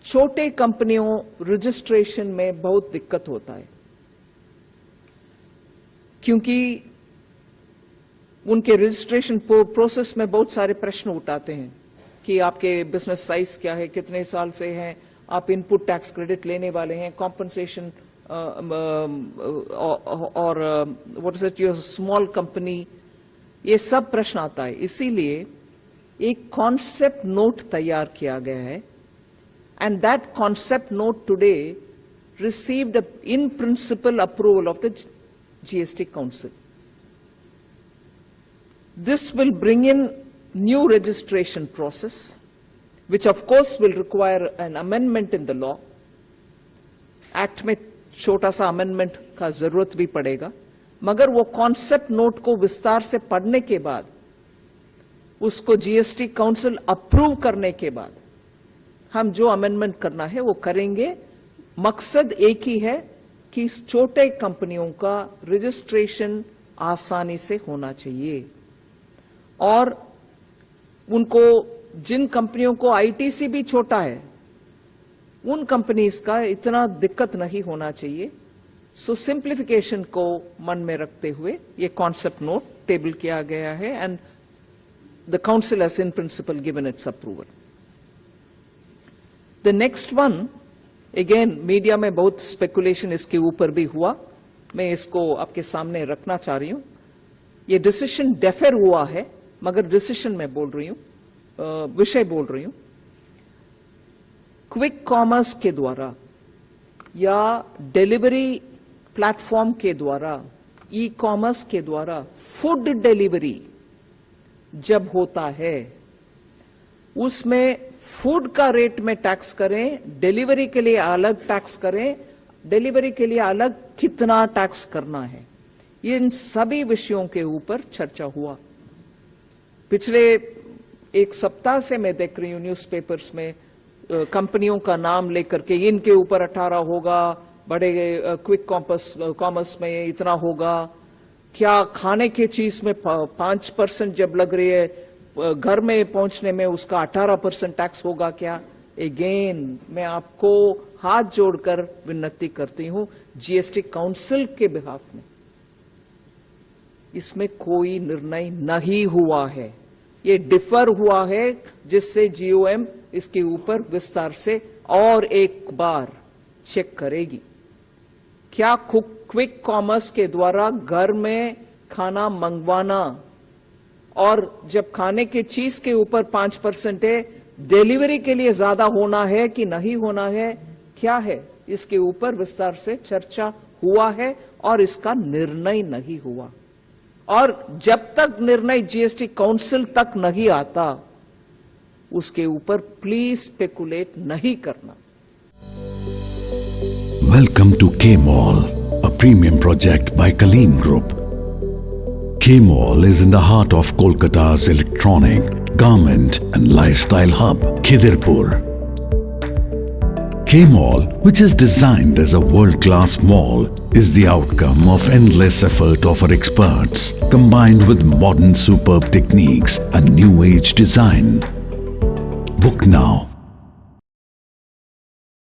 छोटे कंपनियों रजिस्ट्रेशन में बहुत दिक्कत होता है, क्योंकि उनके रजिस्ट्रेशन प्रोसेस में बहुत सारे प्रश्न उठाते हैं कि आपके बिजनेस साइज क्या है, कितने साल से हैं, आप इनपुट टैक्स क्रेडिट लेने वाले हैं, कॉम्पनसेशन और what is it your small company, ये सब प्रश्न आता है। इसीलिए एक कॉन्सेप्ट नोट तैयार किया गया है, and that concept note today received in principle approval of the GST Council. This will bring in new registration process, which of course will require an amendment in the law. Act में छोटा सा amendment का जरूरत भी पड़ेगा, मगर वो concept note को विस्तार से पढ़ने के बाद, उसको GST Council approve करने के बाद, हम जो amendment करना है वो करेंगे। मकसद एक ही है कि छोटे कंपनियों का रजिस्ट्रेशन आसानी से होना चाहिए, और उनको, जिन कंपनियों को आईटीसी भी छोटा है, उन कंपनीज का इतना दिक्कत नहीं होना चाहिए। सो सिंप्लीफिकेशन को मन में रखते हुए ये कॉन्सेप्ट नोट टेबल किया गया है, and the council has in principle given it's approval. The next one, again media में बहुत स्पेकुलेशन इसके ऊपर भी हुआ, मैं इसको आपके सामने रखना चाह रही हूं। ये डिसीजन डेफर हुआ है, मगर डिसीजन मैं बोल रही हूं, विषय बोल रही हूं। क्विक कॉमर्स के द्वारा या डिलीवरी प्लेटफॉर्म के द्वारा, ई कॉमर्स के द्वारा फूड डिलीवरी जब होता है, उसमें फूड का रेट में टैक्स करें, डिलीवरी के लिए अलग टैक्स करें, डिलीवरी के लिए अलग कितना टैक्स करना है, इन सभी विषयों के ऊपर चर्चा हुआ। पिछले एक सप्ताह से मैं देख रही हूं न्यूज़पेपर्स में कंपनियों का नाम लेकर के, इनके ऊपर 18 होगा, बड़े क्विक कॉमर्स में इतना होगा, क्या खाने की चीज में 5% जब लग रही है, घर में पहुंचने में उसका 18% टैक्स होगा क्या? अगेन मैं आपको हाथ जोड़कर विनती करती हूं जीएसटी काउंसिल के बिहाफ में, इसमें कोई निर्णय नहीं हुआ है, ये डिफर हुआ है, जिससे जीओएम इसके ऊपर विस्तार से और एक बार चेक करेगी। क्या क्विक कॉमर्स के द्वारा घर में खाना मंगवाना, और जब खाने की चीज के ऊपर 5% है, डिलीवरी के लिए ज्यादा होना है कि नहीं होना है, क्या है, इसके ऊपर विस्तार से चर्चा हुआ है और इसका निर्णय नहीं हुआ। और जब तक निर्णय जीएसटी काउंसिल तक नहीं आता, उसके ऊपर प्लीज स्पेकुलेट नहीं करना। Welcome to K-Mall, a premium project by Kaleen Group. K-Mall is in the heart of Kolkata's electronic, garment and lifestyle hub, Khidirpur. K-Mall, which is designed as a world-class mall, is the outcome of endless effort of our experts, combined with modern superb techniques and new age design. Book now